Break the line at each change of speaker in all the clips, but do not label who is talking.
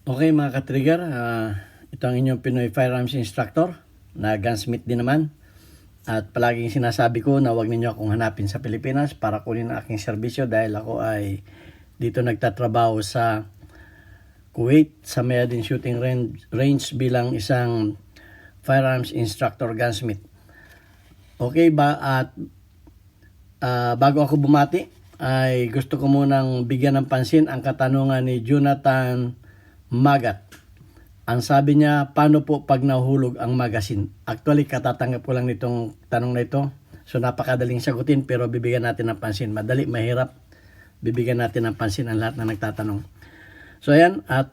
Okay mga ka-trigger, ito ang inyong Pinoy Firearms Instructor na gunsmith din naman. At palaging sinasabi ko na huwag ninyo akong hanapin sa Pilipinas para kunin ang aking serbisyo dahil ako ay dito nagtatrabaho sa Kuwait sa Mayadin Shooting Range bilang isang Firearms Instructor gunsmith. Okay ba at bago ako bumati ay gusto ko munang bigyan ng pansin ang katanungan ni Jonathan Magat. Ang sabi niya, paano po pag nahulog ang magazine? Actually, katatanggap ko lang nitong tanong na ito. So, napakadaling sagutin pero bibigyan natin ng pansin. Madali, mahirap. Bibigyan natin ng pansin ang lahat na nagtatanong. So, ayan. At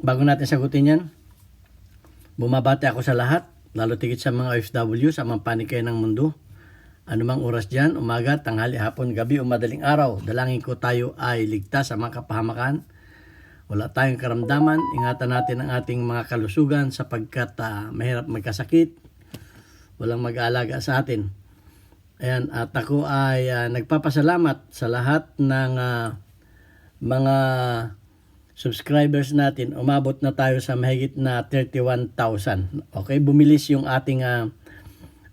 bago natin sagutin yan, bumabati ako sa lahat, lalo tigit sa mga OFW, sa mga panikay ng mundo. Anumang oras dyan, umaga, tanghali, hapon, gabi o madaling araw, dalangin ko tayo ay ligtas sa mga kapahamakan. Wala tayong karamdaman, ingatan natin ang ating mga kalusugan sapagkat mahirap magkasakit, walang mag-aalaga sa atin. Ayan, at ako ay nagpapasalamat sa lahat ng mga subscribers natin. Umabot na tayo sa mahigit na 31,000. Okay, bumilis yung ating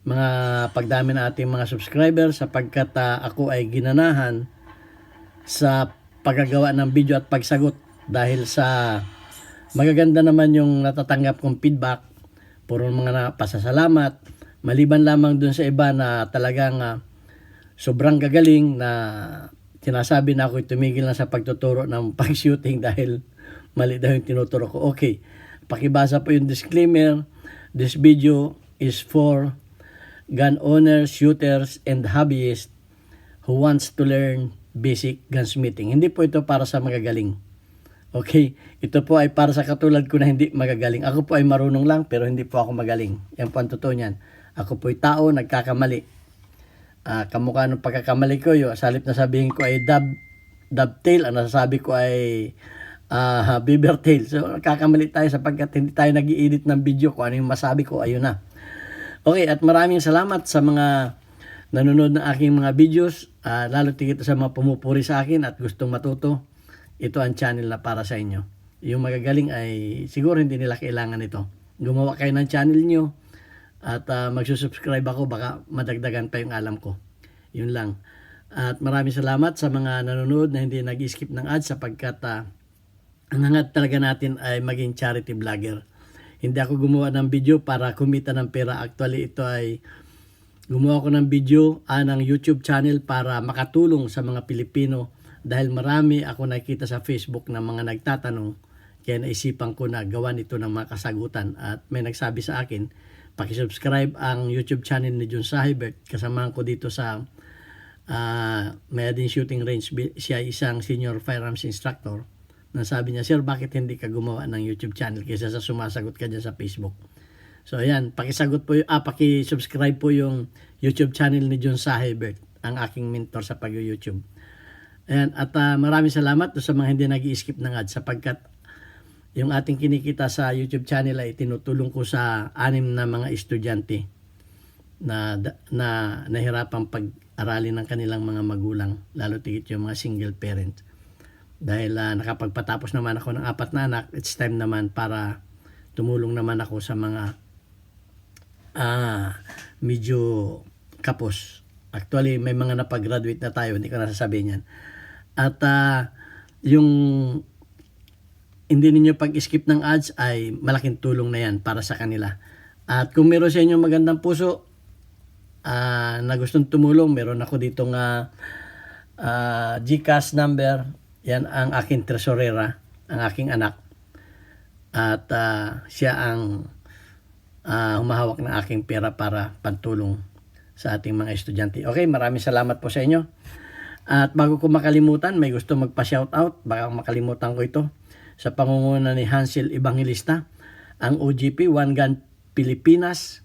mga pagdami na ating mga subscribers sapagkat ako ay ginanahan sa paggagawa ng video at pagsagot. Dahil sa magaganda naman yung natatanggap kong feedback, puro mga pasasalamat, maliban lamang dun sa iba na talagang sobrang gagaling na sinasabi na ako tumigil na sa pagtuturo ng pag-shooting dahil mali daw yung tinuturo ko. Okay, pakibasa po yung disclaimer. This video is for gun owners, shooters, and hobbyists who wants to learn basic gunsmithing. Hindi po ito para sa magagaling. Okay, ito po ay para sa katulad ko na hindi magagaling. Ako po ay marunong lang pero hindi po ako magaling. Yan po ang totoo niyan. Ako po ay tao, nagkakamali. Kamukha ng pagkakamali ko, sa halip na sabihin ko ay dovetail, ang nasasabi ko ay beaver tail. So, nagkakamali tayo sapagkat hindi tayo nag-i-edit ng video ko. Ano yung masabi ko, ayun na. Okay, at maraming salamat sa mga nanonood ng aking mga videos. Lalo tigit sa mga pumupuri sa akin at gustong matuto. Ito ang channel na para sa inyo. Yung magagaling ay siguro hindi nila kailangan ito. Gumawa kayo ng channel nyo at magsusubscribe ako, baka madagdagan pa yung alam ko. Yun lang. At maraming salamat sa mga nanonood na hindi nag-skip ng ads sapagkat ang hangad talaga natin ay maging charity vlogger. Hindi ako gumawa ng video para kumita ng pera. Actually, ito ay gumawa ko ng video ng YouTube channel para makatulong sa mga Pilipino. Dahil marami ako nakikita sa Facebook na mga nagtatanong, kaya naisipan ko na gawan ito ng mga kasagutan. At may nagsabi sa akin, pakisubscribe ang YouTube channel ni John Sahibert. Kasamahan ko dito sa Mayadin Shooting Range. Siya isang senior firearms instructor. Nasabi niya, sir, bakit hindi ka gumawa ng YouTube channel kaysa sa sumasagot ka dyan sa Facebook? So ayan, pakisagot po pakisubscribe po yung YouTube channel ni John Sahibert, ang aking mentor sa pag-YouTube. Ayan, at maraming salamat sa mga hindi nag-i-skip ng ads sapagkat yung ating kinikita sa YouTube channel ay tinutulong ko sa 6 na mga estudyante na nahirapang pag-aralin ng kanilang mga magulang, lalo tigit yung mga single parent. Dahil nakapagpatapos naman ako ng 4 na anak, it's time naman para tumulong naman ako sa mga medyo kapos. Actually, may mga napag-graduate na tayo, hindi ko nasasabihin yan. At yung hindi ninyo pag-skip ng ads ay malaking tulong na yan para sa kanila. At kung meron sa inyo magandang puso na gustong tumulong, meron ako ditong GCash number. Yan ang aking tresorera, ang aking anak. At siya ang humahawak ng aking pera para pantulong sa ating mga estudyante. Okay, maraming salamat po sa inyo. At bago ko makalimutan, may gusto magpa-shoutout, baka makalimutan ko ito, sa pangunguna ni Hansel Evangelista, ang OGP, One Gun Pilipinas.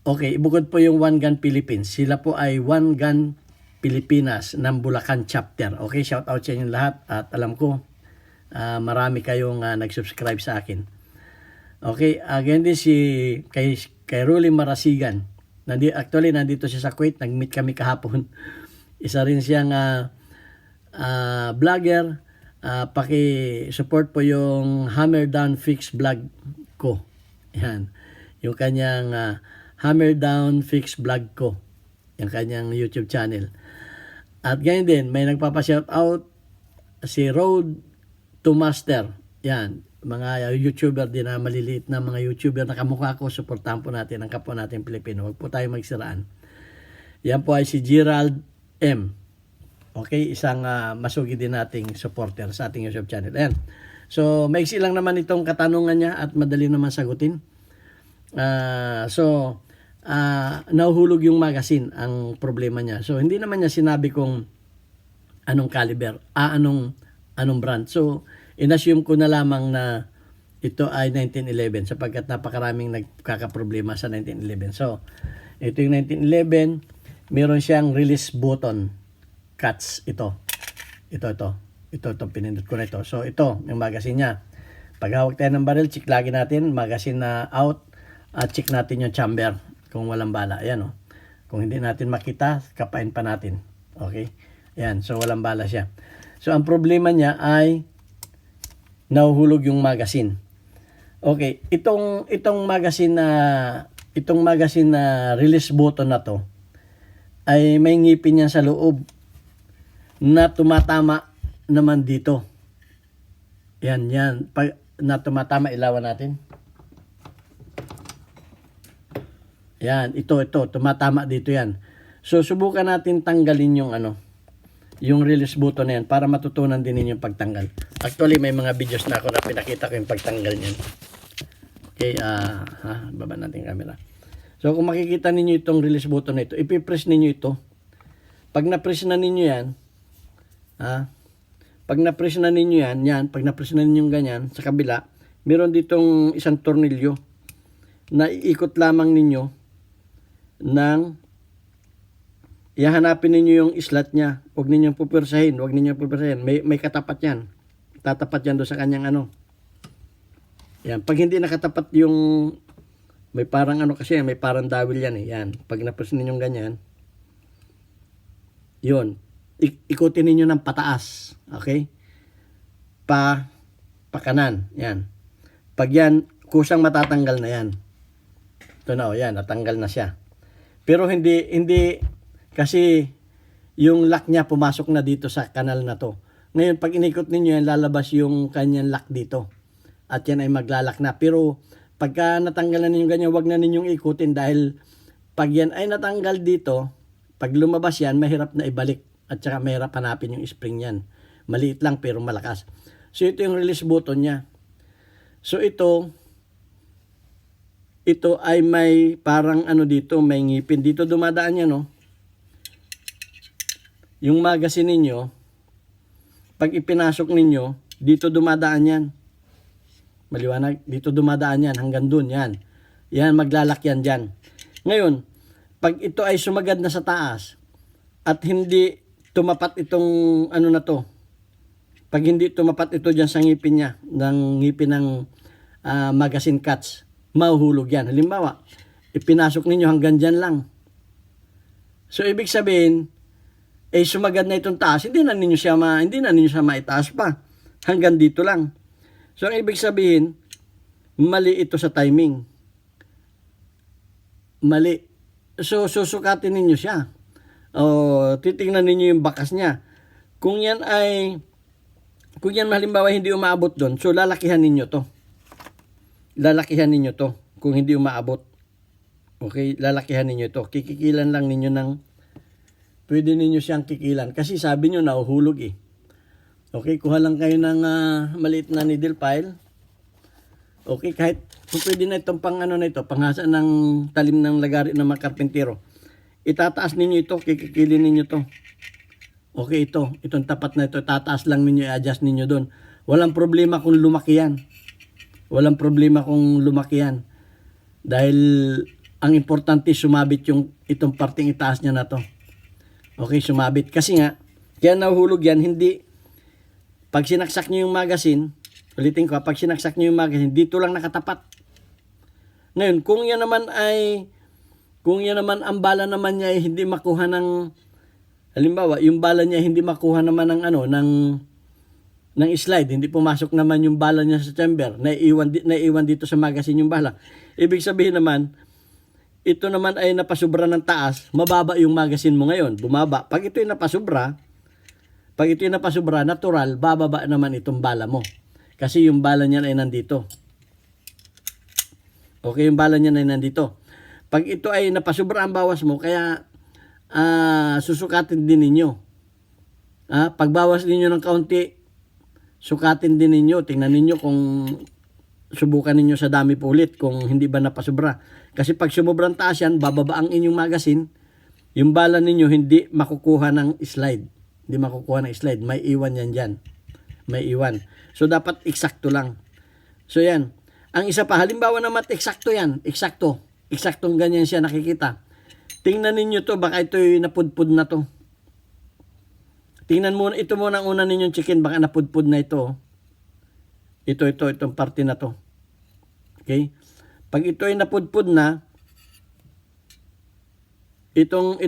Okay, bukod po yung One Gun Philippines, sila po ay One Gun Pilipinas ng Bulacan chapter. Okay, shoutout sa inyo lahat at alam ko, marami kayong nag-subscribe sa akin. Okay, again din kay Rolly Marasigan. Actually, nandito siya sa Kuwait, nag-meet kami kahapon. Isa rin siyang vlogger paki-support po yung Hammer Down Fix vlog ko. Yan. Yung kanyang Hammer Down Fix vlog ko. Yung kanyang YouTube channel. At ganyan din, may nagpapa-shout out si Road to Master. Yan. Mga YouTuber din na maliliit na mga YouTuber na kamukha ko, supportahan po natin ang kapwa natin Pilipino. Huwag po tayo magsiraan. Yan po ay si Gerald M. Okay, isang masugi din nating supporter sa ating YouTube channel. Ayan. So, maiksi lang naman itong katanungan niya at madali naman sagutin. Nahuhulog yung magazine ang problema niya. So, hindi naman niya sinabi kung anong caliber, anong brand. So, inassume ko na lamang na ito ay 1911 sapagkat napakaraming nagkakaproblema sa 1911. So, ito yung 1911, meron siyang release button. Cuts, ito, pinindot ko na ito. So, ito, yung magazine niya. Pag hawak tayo ng barrel, check lagi natin, magazine na out, at check natin yung chamber kung walang bala. Ayan, oh. Kung hindi natin makita, kapain pa natin. Okay? Ayan, so walang bala siya. So, ang problema niya ay nahuhulog yung magazine. Okay, itong magazine na release button na to ay may ngipin yan sa loob na tumatama naman dito. Yan. Pag na tumatama, ilawan natin. Yan, ito, tumatama dito yan. So, subukan natin tanggalin yung release button na yan para matutunan din ninyo yung pagtanggal. Actually, may mga videos na ako na pinakita ko yung pagtanggal niyan. Okay, baba natin yung camera. So, kung makikita ninyo itong release button na ito, ipipress ninyo ito. Pag na-press na ninyo yan, pag na-press na ninyo pag na-press na ninyo ganyan, sa kabila, meron ditong isang tornilyo na iikot lamang ninyo ng ihahanapin ninyo yung slot niya. Huwag ninyong pupwersahin. May katapat yan. Tatapat yan doon sa kanyang Yan. Pag hindi nakatapat yung may parang kasi may parang dawil yan eh. Yan. Pag na-press ninyong ganyan, yun. Ikutin ninyo ng pataas. Okay? Pa kanan. Yan. Pag yan, kusang matatanggal na yan. Ito na, yan. Natanggal na siya. Pero hindi kasi yung lock niya pumasok na dito sa kanal na to. Ngayon, pag inikot ninyo yan, lalabas yung kanyang lock dito. At yan ay maglalak na. Pero pagka natanggal na ninyo ganyan, wag na ninyong ikutin dahil pag yan ay natanggal dito, pag lumabas yan, mahirap na ibalik. At saka mahirap hanapin yung spring yan. Maliit lang pero malakas. So ito yung release button niya. So ito ay may parang dito, may ngipin. Dito dumadaan yan, no? Yung magazine ninyo, pag ipinasok ninyo, dito dumadaan yan. Maliwanag, dito dumadaan yan, hanggang dun, yan. Yan, maglalak yan dyan. Ngayon, pag ito ay sumagad na sa taas, at hindi tumapat itong na to, pag hindi tumapat ito dyan sa ngipin niya, ngipin ng magazine cuts, mahuhulog yan. Halimbawa, ipinasok ninyo hanggang dyan lang. So, ibig sabihin, sumagad na itong taas, hindi na ninyo siya maitaas pa. Hanggang dito lang. So, ang ibig sabihin, mali ito sa timing. Mali. So, susukatin ninyo siya. O, titingnan ninyo yung bakas niya. Kung yan halimbawa hindi umaabot doon, so lalakihan ninyo to. Kung hindi umaabot. Okay, lalakihan ninyo to. Kikikilan lang ninyo pwede ninyo siyang kikilan. Kasi sabi nyo, nahuhulog eh. Okay, kuha lang kayo ng maliit na needle file. Okay, kahit kung pwede na itong panghasa ng talim ng lagari ng mga karpentero. Itataas ninyo ito, kikikilin ninyo to. Okay, itong tapat na ito, tataas lang ninyo, i-adjust ninyo doon. Walang problema kung lumaki yan. Dahil ang importante sumabit itong parting itaas niya na to. Okay, sumabit. Kasi nga, kaya nahuhulog yan, hindi, pag sinaksak nyo yung magazine, ulitin ko, pag sinaksak nyo yung magazine, dito lang nakatapat. Ngayon, kung yan naman ang bala naman niya ay hindi makuha ng, halimbawa, yung bala niya hindi makuha naman ng ng slide, hindi pumasok naman yung bala niya sa chamber, naiiwan dito sa magazine yung bala. Ibig sabihin naman, ito naman ay napasubra ng taas, mababa yung magazine mo ngayon, bumaba. Pag ito ay napasubra, natural, bababa naman itong bala mo. Kasi yung bala niyan ay nandito. Okay, yung bala niyan ay nandito. Pag ito ay napasubra ang bawas mo, kaya susukatin din ninyo. Pagbawas ninyo ng kaunti, sukatin din ninyo. Tingnan ninyo kung subukan ninyo sa dami po ulit kung hindi ba napasubra. Kasi pag sumubrang taas yan, bababa ang inyong magazine, yung bala ninyo hindi makukuha ng slide. Hindi makukuha ng slide. May iwan yan dyan. May iwan. So, dapat eksakto lang. So, yan. Ang isa pa, halimbawa naman, eksakto yan. Eksakto. Eksaktong ganyan siya nakikita. Tingnan ninyo to, baka ito yung napudpud na to. Tingnan mo, ito muna ang una ninyong chicken, baka napudpud na ito. Itong parte na to. Okay? Pag ito ay napudpud na, itong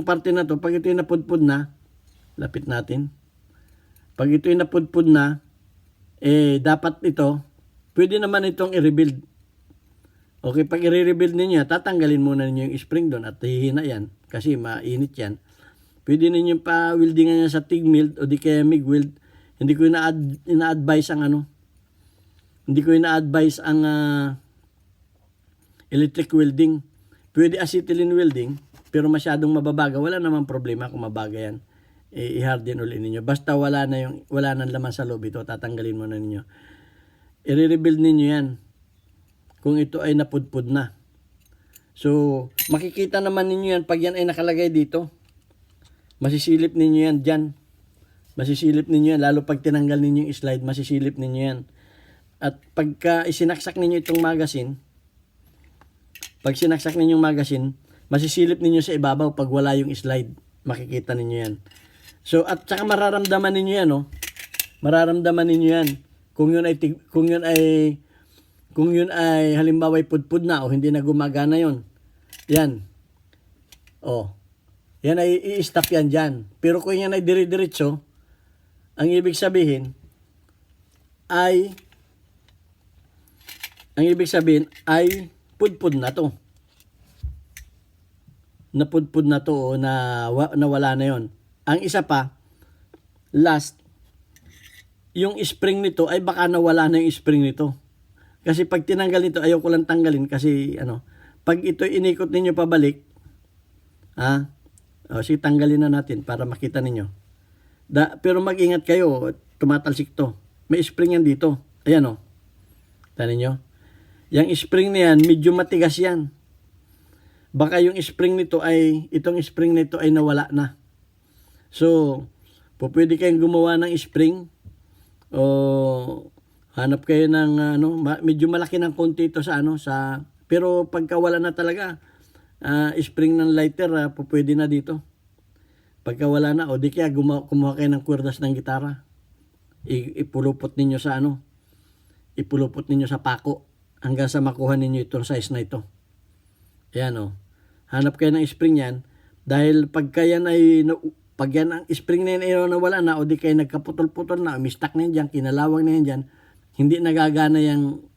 parte na to, pag ito ay napudpud na, lapit natin. Pag ito ay napudpud na, dapat ito, pwede naman itong i-rebuild. Okay, pag i-rebuild ninyo, tatanggalin muna ninyo yung spring doon at hihina yan kasi mainit yan. Pwede ninyo pa-weldingan yan sa TIG mild o di kaya MIG weld. Hindi ko ina-advise ang electric welding. Pwede acetylene welding, pero masyadong mababaga. Wala namang problema kung mabaga yan. I-harden ulit ninyo. Basta wala nang laman sa loob ito, tatanggalin muna ninyo. I-rebuild ninyo yan kung ito ay napudpud na. So, makikita naman ninyo yan pag yan ay nakalagay dito. Masisilip ninyo yan dyan. Masisilip ninyo yan, lalo pag tinanggal ninyo yung slide, masisilip ninyo yan. At pagka isinaksak ninyo itong magazine, masisilip ninyo sa ibabaw pag wala yung slide. Makikita ninyo yan. So, at saka mararamdaman ninyo yan, oh. Mararamdaman ninyo yan. Kung yun ay halimbawa ay pudpud na o hindi na gumagana yon. Yan. Yan ay i-stop yan dyan. Pero kung yan ay dire-diretso, ang ibig sabihin ay pudpud na to. Napudpud na to o nawala na yon. Ang isa pa, last, yung spring nito ay baka nawala na yung spring nito. Kasi pag tinanggal nito, ayaw ko lang tanggalin kasi pag ito inikot ninyo pabalik, sige tanggalin na natin para makita ninyo. Pero mag-ingat kayo, tumatalsik to. May spring yan dito. Ayan Tanin nyo. Yung spring na yan, medyo matigas yan. Baka yung spring nito itong spring nito ay nawala na. So, pwede kayong gumawa ng spring o hanap kayo ng medyo malaki ng konti ito pero pagka wala na talaga, spring ng lighter, pwede na dito. Pagka wala na, o di kaya kumuha kayo ng kwerdas ng gitara. Ipulupot ninyo sa pako hanggang sa makuha ninyo itong size na ito. Ayan Hanap kayo ng spring yan dahil pag yan ang spring na yan ay nawala na o di kayo nagkaputol-putol na, mistak na yan dyan, kinalawang na yan dyan, hindi nagagana yung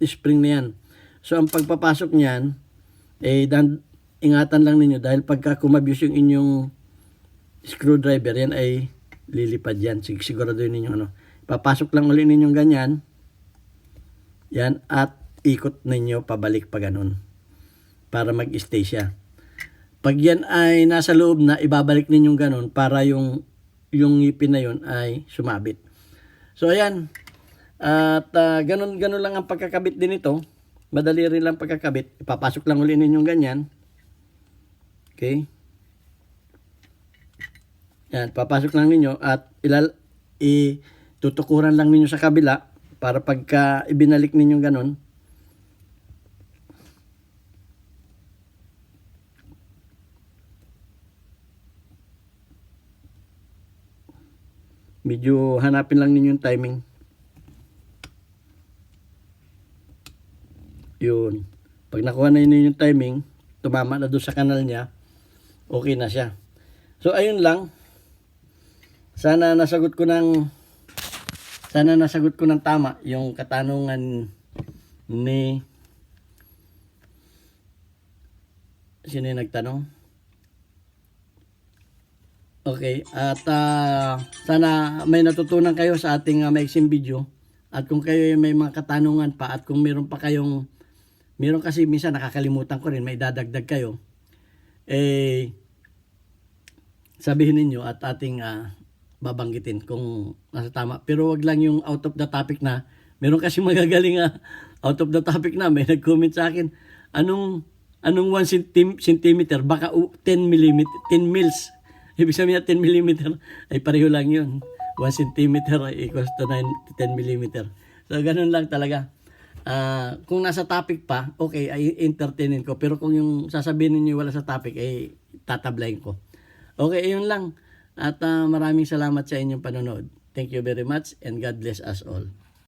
spring na yan. So, ang pagpapasok niyan, ingatan lang ninyo dahil pagka kumabuse yung inyong screwdriver, yan ay lilipad yan. Siguraduhin ninyo Papasok lang ulit ninyong ganyan. Yan, at ikot ninyo pabalik pa ganun. Para mag-stay siya. Pag yan ay nasa loob na, ibabalik ninyong ganun para yung ngipin na yun ay sumabit. So, ayan. At ganun lang ang pagkakabit din ito. Madali rin lang pagkakabit. Ipapasok lang ulit ninyong ganyan. Okay. Yan, papasok lang ninyo at tutukuran lang ninyo sa kabila para pagka ibinalik ninyo ganun, medyo hanapin lang ninyo yung timing. Yun. Pag nakuha na ninyo yung timing, tumama na doon sa kanal niya, okay na siya. So, ayun lang. Sana nasagot ko ng tama yung katanungan ni sino yung nagtanong. Okay, at sana may natutunan kayo sa ating maiksing video. At kung kayo may mga katanungan pa at kung meron kasi minsan nakakalimutan ko rin, may dadagdag kayo, sabihin ninyo at ating babanggitin kung nasa tama. Pero wag lang yung out of the topic na, meron kasi magagaling out of the topic na, may nag-comment sa akin, anong 1 centimeter, baka 10 mils. Ibig sabihin na 10 mm ay pareho lang yun. 1 centimeter equals to 10 mm. So, ganun lang talaga. Kung nasa topic pa, okay, ay entertainin ko. Pero kung yung sasabihin niyo wala sa topic, ay tatablayin ko. Okay, yun lang. At maraming salamat sa inyong panonood. Thank you very much and God bless us all.